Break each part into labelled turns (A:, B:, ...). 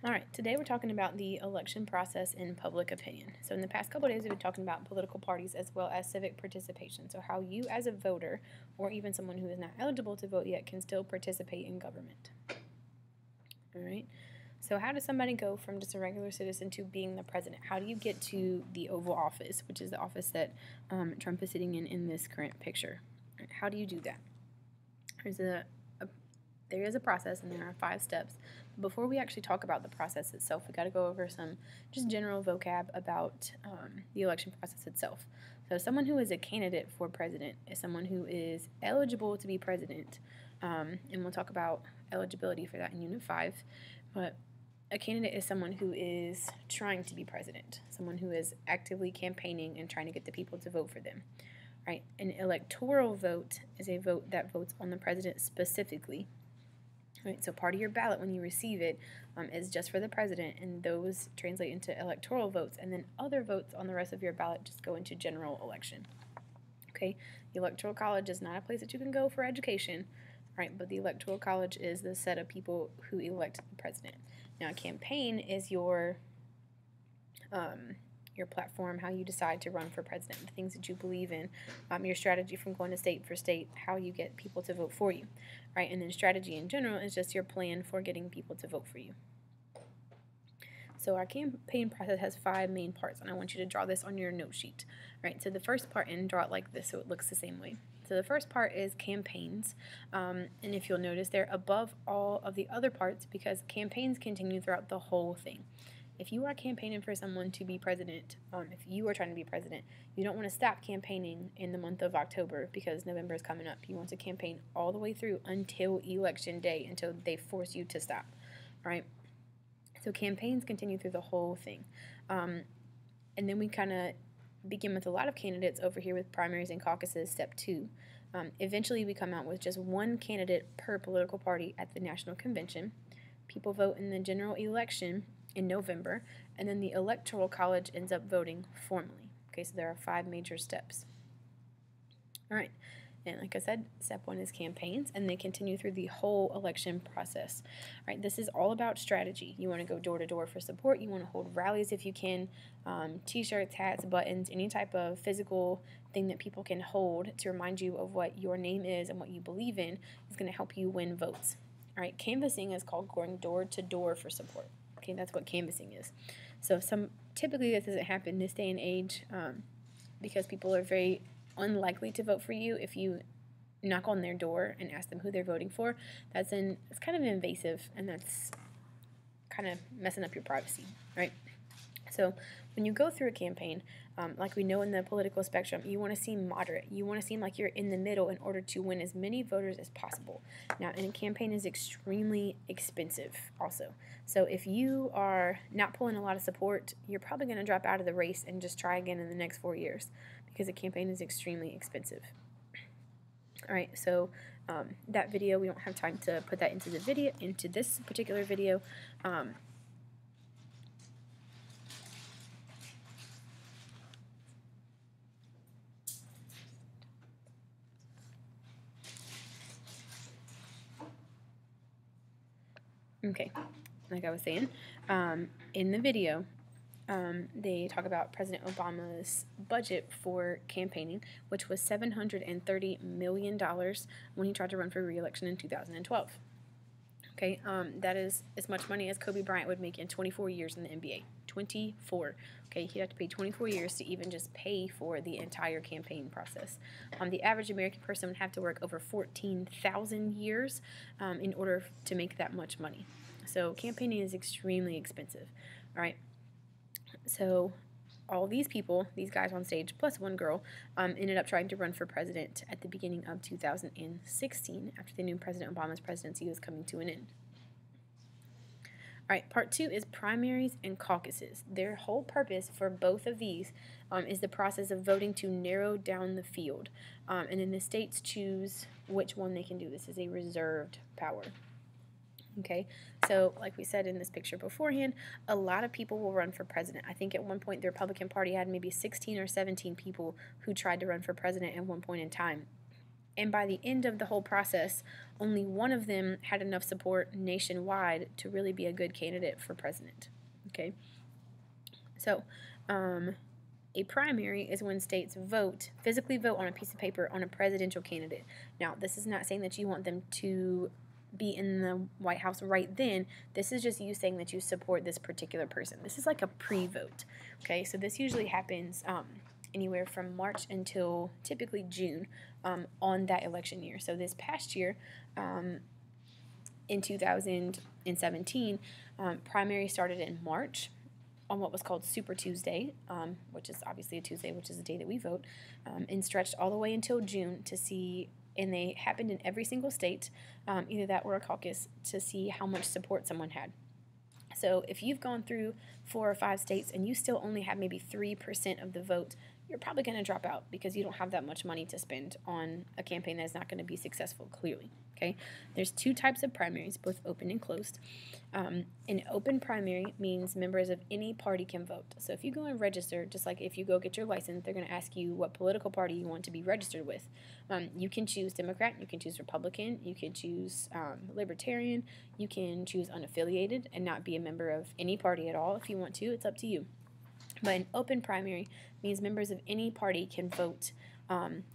A: All right, today we're talking about the election process and public opinion. So, in the past couple of days, we've been talking about political parties as well as civic participation. So, how you, as a voter, or even someone who is not eligible to vote yet, can still participate in government. All right, so how does somebody go from just a regular citizen to being the president? How do you get to the Oval Office, which is the office that Trump is sitting in this current picture? How do you do that? There is a process, and there are 5 steps. Before we actually talk about the process itself, we got to go over some just general vocab about the election process itself. So, someone who is a candidate for president is someone who is eligible to be president, and we'll talk about eligibility for that in Unit 5. But a candidate is someone who is trying to be president, someone who is actively campaigning and trying to get the people to vote for them. Right? An electoral vote is a vote that votes on the president specifically. Right, so part of your ballot when you receive it is just for the president, and those translate into electoral votes, and then other votes on the rest of your ballot just go into general election. Okay, the Electoral College is not a place that you can go for education, right? But the Electoral College is the set of people who elect the president. Now, a campaign is your platform, how you decide to run for president, the things that you believe in, your strategy from going to state for state, how you get people to vote for you, right? And then strategy in general is just your plan for getting people to vote for you. So our campaign process has 5 main parts, and I want you to draw this on your note sheet, right? So the first part, and draw it like this so it looks the same way. So the first part is campaigns, and if you'll notice, they're above all of the other parts because campaigns continue throughout the whole thing. If you are campaigning for someone to be president, if you are trying to be president, you don't want to stop campaigning in the month of October because November is coming up. You want to campaign all the way through until election day, until they force you to stop, right? So campaigns continue through the whole thing. And then we kind of begin with a lot of candidates over here with primaries and caucuses, step 2. Eventually, we come out with just one candidate per political party at the National Convention. People vote in the general election in November, and then the Electoral College ends up voting formally. Okay, so there are 5 major steps. All right, and like I said, step 1 is campaigns, and they continue through the whole election process. All right, this is all about strategy. You want to go door to door for support. You want to hold rallies if you can, t-shirts, hats, buttons, any type of physical thing that people can hold to remind you of what your name is and what you believe in is going to help you win votes. All right, canvassing is called going door to door for support. Okay, that's what canvassing is. So typically this doesn't happen this day and age because people are very unlikely to vote for you if you knock on their door and ask them who they're voting for. It's kind of invasive, and that's kind of messing up your privacy, right? So when you go through a campaign, like we know in the political spectrum, you want to seem moderate. You want to seem like you're in the middle in order to win as many voters as possible. Now, and a campaign is extremely expensive also. So if you are not pulling a lot of support, you're probably going to drop out of the race and just try again in the next 4 years because a campaign is extremely expensive. All right, so that video, we don't have time to put that into this particular video. Okay, like I was saying, in the video, they talk about President Obama's budget for campaigning, which was $730 million when he tried to run for re-election in 2012. Okay, that is as much money as Kobe Bryant would make in 24 years in the NBA. 24. Okay, he'd have to pay 24 years to even just pay for the entire campaign process. The average American person would have to work over 14,000 years in order to make that much money. So campaigning is extremely expensive. All right. So all these people, these guys on stage, plus one girl, ended up trying to run for president at the beginning of 2016 after they knew President Obama's presidency was coming to an end. All right, part 2 is primaries and caucuses. Their whole purpose for both of these is the process of voting to narrow down the field. And then the states choose which one they can do. This is a reserved power. Okay, so like we said in this picture beforehand, a lot of people will run for president. I think at one point the Republican Party had maybe 16 or 17 people who tried to run for president at one point in time. And by the end of the whole process, only one of them had enough support nationwide to really be a good candidate for president. Okay? So, a primary is when states physically vote on a piece of paper on a presidential candidate. Now, this is not saying that you want them to be in the White House right then. This is just you saying that you support this particular person. This is like a pre-vote. Okay, so this usually happens anywhere from March until typically June on that election year. So this past year, in 2017, primary started in March on what was called Super Tuesday, which is obviously a Tuesday, which is the day that we vote, and stretched all the way until June to see, and they happened in every single state, either that or a caucus, to see how much support someone had. So if you've gone through 4 or 5 states and you still only have maybe 3% of the vote, you're probably going to drop out because you don't have that much money to spend on a campaign that's not going to be successful, clearly. Okay, there's 2 types of primaries, both open and closed. An open primary means members of any party can vote. So if you go and register, just like if you go get your license, they're going to ask you what political party you want to be registered with. You can choose Democrat, you can choose Republican, you can choose Libertarian, you can choose unaffiliated and not be a member of any party at all if you want to. It's up to you. But an open primary means members of any party can vote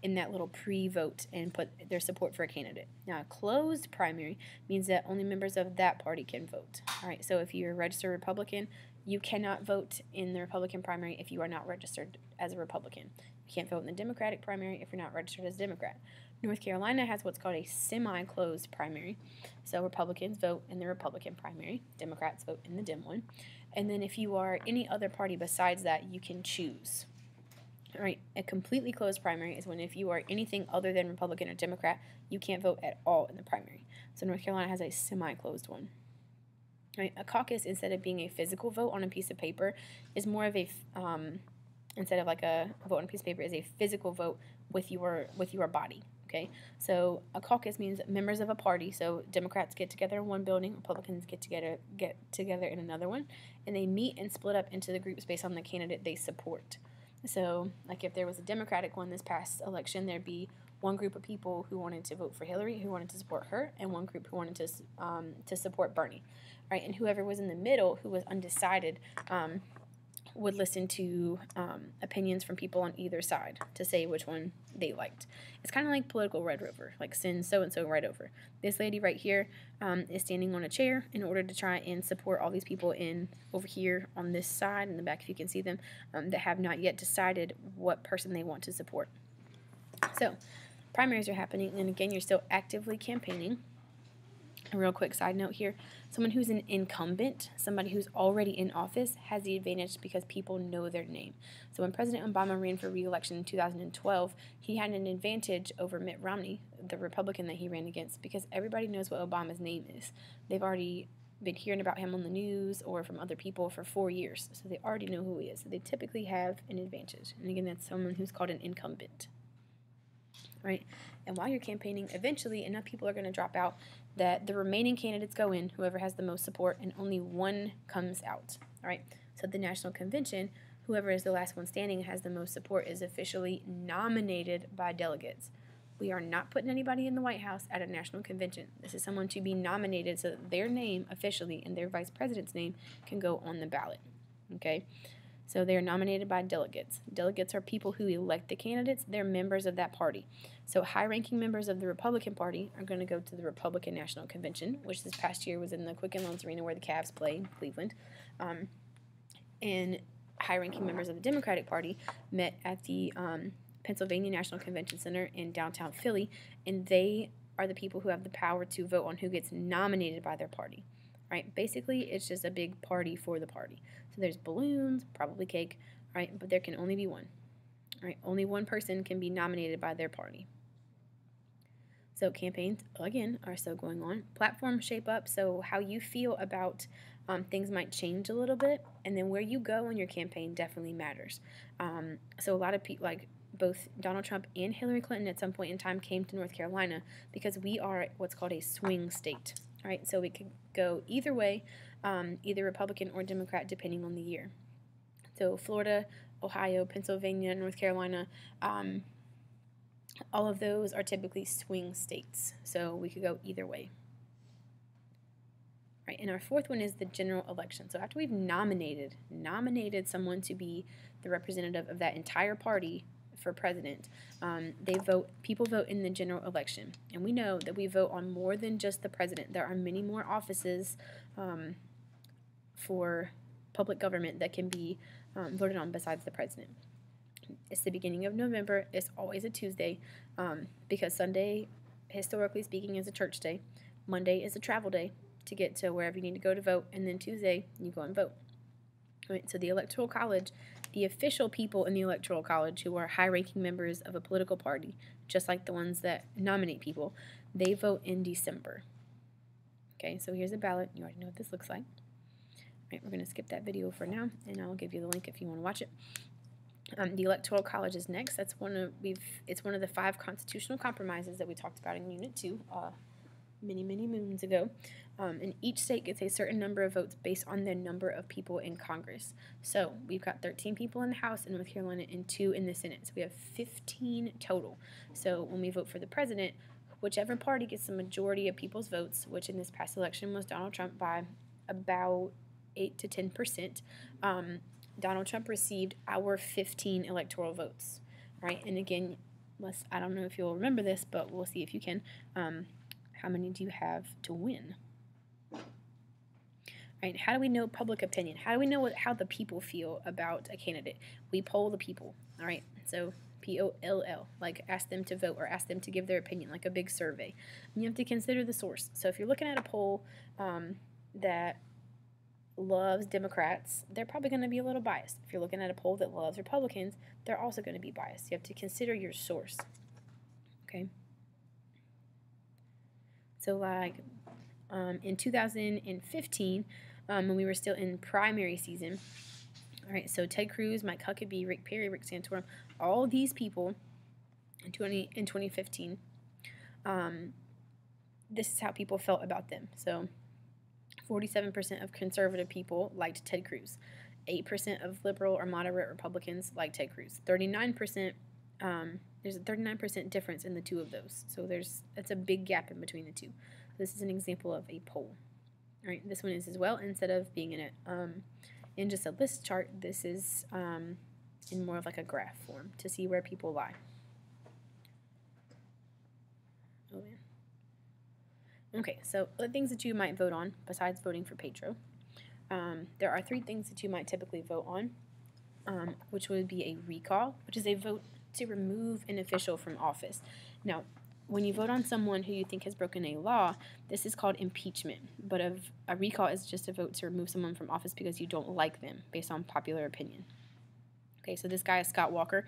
A: in that little pre-vote and put their support for a candidate. Now, a closed primary means that only members of that party can vote. All right, so if you're a registered Republican, you cannot vote in the Republican primary if you are not registered as a Republican. You can't vote in the Democratic primary if you're not registered as a Democrat. North Carolina has what's called a semi-closed primary. So Republicans vote in the Republican primary, Democrats vote in the Dem one. And then if you are any other party besides that, you can choose. All right, a completely closed primary is when if you are anything other than Republican or Democrat, you can't vote at all in the primary. So North Carolina has a semi-closed one. All right, a caucus, instead of being a physical vote on a piece of paper, is more of a instead of like a vote on a piece of paper, is a physical vote with your body. Okay, so a caucus means members of a party. So Democrats get together in one building, Republicans get together in another one, and they meet and split up into the groups based on the candidate they support. So, like if there was a Democratic one this past election, there'd be one group of people who wanted to vote for Hillary, who wanted to support her, and one group who wanted to support Bernie, right? And whoever was in the middle, who was undecided, would listen to opinions from people on either side to say which one they liked. It's kind of like political Red Rover, like send so-and-so right over. This lady right here is standing on a chair in order to try and support all these people over here on this side, in the back if you can see them, that have not yet decided what person they want to support. So primaries are happening, and again, you're still actively campaigning. A real quick side note here, someone who's an incumbent, somebody who's already in office, has the advantage because people know their name. So when President Obama ran for re-election in 2012, he had an advantage over Mitt Romney, the Republican that he ran against, because everybody knows what Obama's name is. They've already been hearing about him on the news or from other people for 4 years, so they already know who he is. So they typically have an advantage. And again, that's someone who's called an incumbent. Right? And while you're campaigning, eventually enough people are going to drop out that the remaining candidates go in, whoever has the most support, and only one comes out. All right? So the National Convention, whoever is the last one standing and has the most support, is officially nominated by delegates. We are not putting anybody in the White House at a national convention. This is someone to be nominated so that their name officially and their vice president's name can go on the ballot. Okay? So they are nominated by delegates. Delegates are people who elect the candidates. They're members of that party. So high-ranking members of the Republican Party are going to go to the Republican National Convention, which this past year was in the Quicken Loans Arena where the Cavs play in Cleveland. And high-ranking members of the Democratic Party met at the Pennsylvania National Convention Center in downtown Philly, and they are the people who have the power to vote on who gets nominated by their party. Right? Basically, it's just a big party for the party. So there's balloons, probably cake, right? But there can only be one. Right? Only one person can be nominated by their party. So campaigns, again, are still going on. Platforms shape up, so how you feel about things might change a little bit, and then where you go in your campaign definitely matters. So a lot of people, like both Donald Trump and Hillary Clinton at some point in time, came to North Carolina because we are what's called a swing state. Right, so we could go either way, either Republican or Democrat, depending on the year. So Florida, Ohio, Pennsylvania, North Carolina, All of those are typically swing states, so we could go either way. Right, and our fourth one is the general election. So after we've nominated someone to be the representative of that entire party for president, people vote in the general election. And we know that we vote on more than just the president. There are many more offices for public government that can be voted on besides the president. It's the beginning of November. It's always a Tuesday because Sunday, historically speaking, is a church day. Monday is a travel day to get to wherever you need to go to vote, and then Tuesday you go and vote. Right, so the Electoral College, the official people in the Electoral College who are high-ranking members of a political party, just like the ones that nominate people, they vote in December. Okay, so here's a ballot. You already know what this looks like. Right, we're going to skip that video for now, and I'll give you the link if you want to watch it. The Electoral College is next. It's one of the 5 constitutional compromises that we talked about in Unit 2 many moons ago. And each state gets a certain number of votes based on the number of people in Congress. So we've got 13 people in the House in North Carolina and 2 in the Senate. So we have 15 total. So when we vote for the president, whichever party gets the majority of people's votes, which in this past election was Donald Trump by about 8 to 10%, Donald Trump received our 15 electoral votes, right? And again, I don't know if you'll remember this, but we'll see if you can. How many do you have to win? Right? How do we know public opinion? How do we know how the people feel about a candidate? We poll the people, all right? So POLL, like ask them to vote or ask them to give their opinion, like a big survey. And you have to consider the source. So if you're looking at a poll that loves Democrats, they're probably going to be a little biased. If you're looking at a poll that loves Republicans, they're also going to be biased. You have to consider your source, okay? So like in 2015, when we were still in primary season, all right, so Ted Cruz, Mike Huckabee, Rick Perry, Rick Santorum, all these people in 2015, this is how people felt about them. So 47% of conservative people liked Ted Cruz. 8% of liberal or moderate Republicans liked Ted Cruz. 39%, there's a 39% difference in the two of those. So that's a big gap in between the two. This is an example of a poll. All right, this one is as well. Instead of being in just a list chart, this is in more of like a graph form to see where people lie. Oh man. Okay, so the things that you might vote on besides voting for Petro, there are 3 things that you might typically vote on, which would be a recall, which is a vote to remove an official from office. Now, when you vote on someone who you think has broken a law, this is called impeachment, but a recall is just a vote to remove someone from office because you don't like them based on popular opinion. Okay, so this guy is Scott Walker.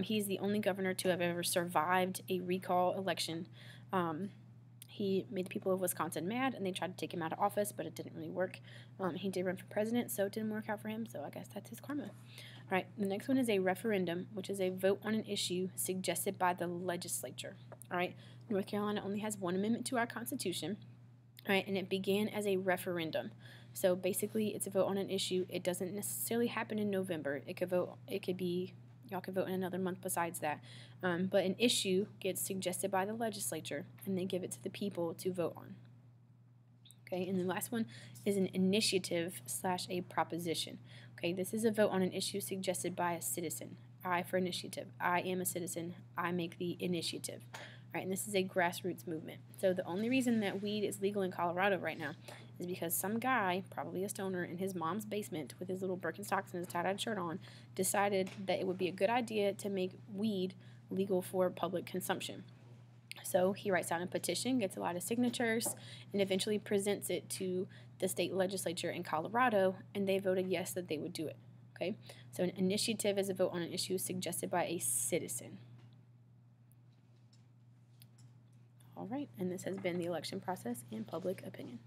A: He's the only governor to have ever survived a recall election. He made the people of Wisconsin mad, and they tried to take him out of office, but it didn't really work. He did run for president, so it didn't work out for him, so I guess that's his karma. All right, the next one is a referendum, which is a vote on an issue suggested by the legislature. All right, North Carolina only has 1 amendment to our Constitution, all right, and it began as a referendum. So basically, it's a vote on an issue. It doesn't necessarily happen in November. Y'all could vote in another month besides that. But an issue gets suggested by the legislature, and they give it to the people to vote on. Okay, and the last one is an initiative / a proposition. Okay, this is a vote on an issue suggested by a citizen. I for initiative. I am a citizen. I make the initiative. All right, and this is a grassroots movement. So the only reason that weed is legal in Colorado right now is because some guy, probably a stoner, in his mom's basement with his little Birkenstocks and his tie-dyed shirt on, decided that it would be a good idea to make weed legal for public consumption. So he writes out a petition, gets a lot of signatures, and eventually presents it to the state legislature in Colorado, and they voted yes that they would do it. Okay, so an initiative is a vote on an issue suggested by a citizen. All right, and this has been the election process and public opinion.